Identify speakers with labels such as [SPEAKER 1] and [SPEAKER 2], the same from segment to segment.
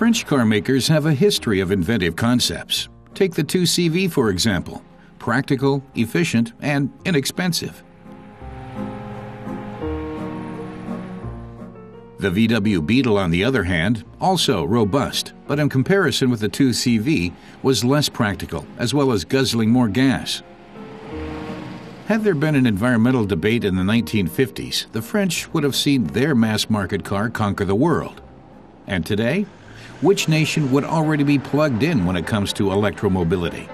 [SPEAKER 1] French car makers have a history of inventive concepts. Take the 2CV, for example. Practical, efficient, and inexpensive. The VW Beetle, on the other hand, also robust, but in comparison with the 2CV, was less practical, as well as guzzling more gas. Had there been an environmental debate in the 1950s, the French would have seen their mass-market car conquer the world. And today, which nation would already be plugged in when it comes to electromobility?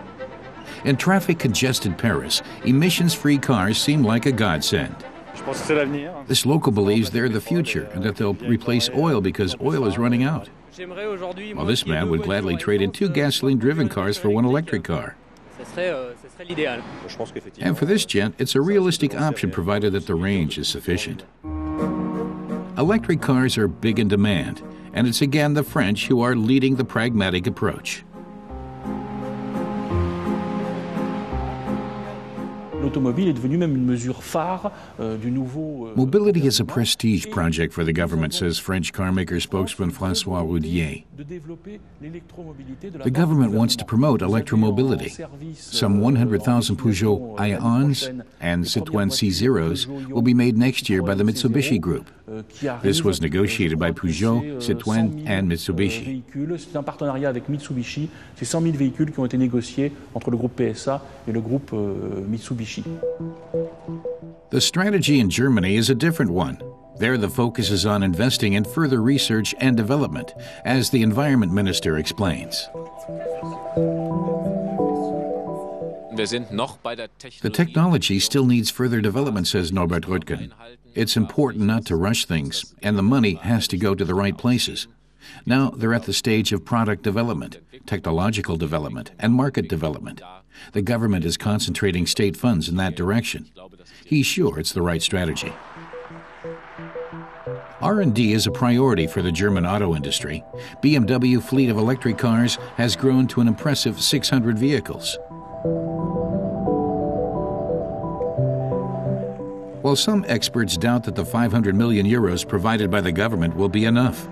[SPEAKER 1] In traffic-congested Paris, emissions-free cars seem like a godsend. This local believes they're the future and that they'll replace oil because oil is running out. Well, this man would gladly trade in 2 gasoline-driven cars for 1 electric car. And for this gent, it's a realistic option provided that the range is sufficient. Electric cars are big in demand, and it's again the French who are leading the pragmatic approach. Mobility is a prestige project for the government, says French carmaker spokesman François Roudier. The government wants to promote electromobility. Some 100,000 Peugeot Ions and Citroën C0s will be made next year by the Mitsubishi Group. This was negotiated by Peugeot, Citroën and Mitsubishi. The strategy in Germany is a different one. There the focus is on investing in further research and development, as the Environment Minister explains. The technology still needs further development, says Norbert Röttgen. It's important not to rush things, and the money has to go to the right places. Now they're at the stage of product development, technological development, and market development. The government is concentrating state funds in that direction. He's sure it's the right strategy. R&D is a priority for the German auto industry. BMW fleet of electric cars has grown to an impressive 600 vehicles. While some experts doubt that the 500 million euros provided by the government will be enough.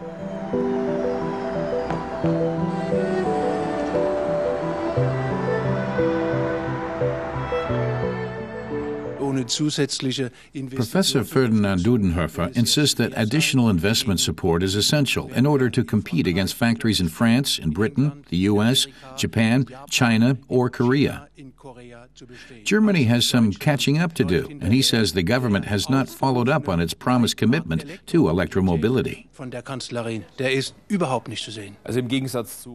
[SPEAKER 1] Professor Ferdinand Dudenhofer insists that additional investment support is essential in order to compete against factories in France, in Britain, the US, Japan, China, or Korea. Germany has some catching up to do, and he says the government has not followed up on its promised commitment to electromobility.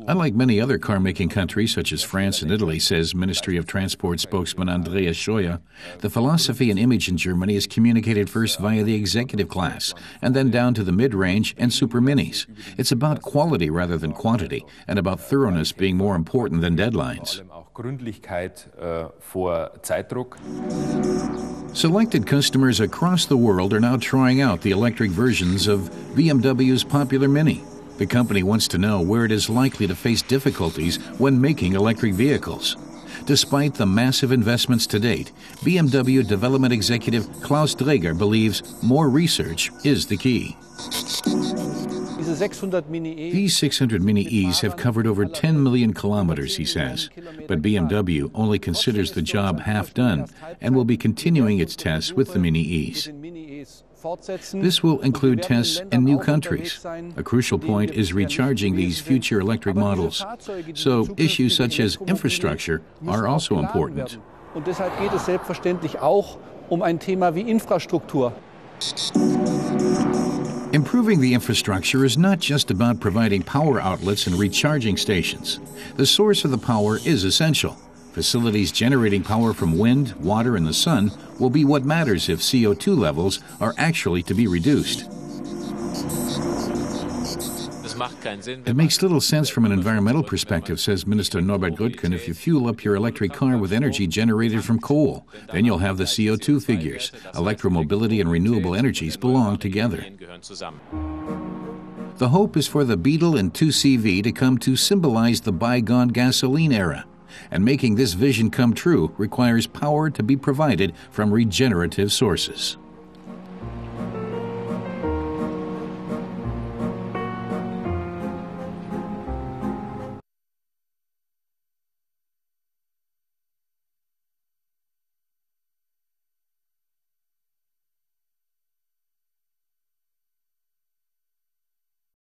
[SPEAKER 1] Unlike many other car-making countries, such as France and Italy, says Ministry of Transport spokesman Andreas Scheuer, the philosophy and image in Germany is communicated first via the executive class, and then down to the mid-range and super minis. It's about quality rather than quantity, and about thoroughness being more important than deadlines. Selected customers across the world are now trying out the electric versions of BMW's popular Mini. The company wants to know where it is likely to face difficulties when making electric vehicles. Despite the massive investments to date, BMW development executive Klaus Dreger believes more research is the key. These 600 Mini E's have covered over 10 million kilometers, he says. But BMW only considers the job half done and will be continuing its tests with the Mini E's. This will include tests in new countries. A crucial point is recharging these future electric models. So issues such as infrastructure are also important. Improving the infrastructure is not just about providing power outlets and recharging stations. The source of the power is essential. Facilities generating power from wind, water, and the sun will be what matters if CO2 levels are actually to be reduced. It makes little sense from an environmental perspective, says Minister Norbert Röttgen, if you fuel up your electric car with energy generated from coal. Then you'll have the CO2 figures. Electromobility and renewable energies belong together. The hope is for the Beetle and 2CV to come to symbolize the bygone gasoline era. And making this vision come true requires power to be provided from regenerative sources.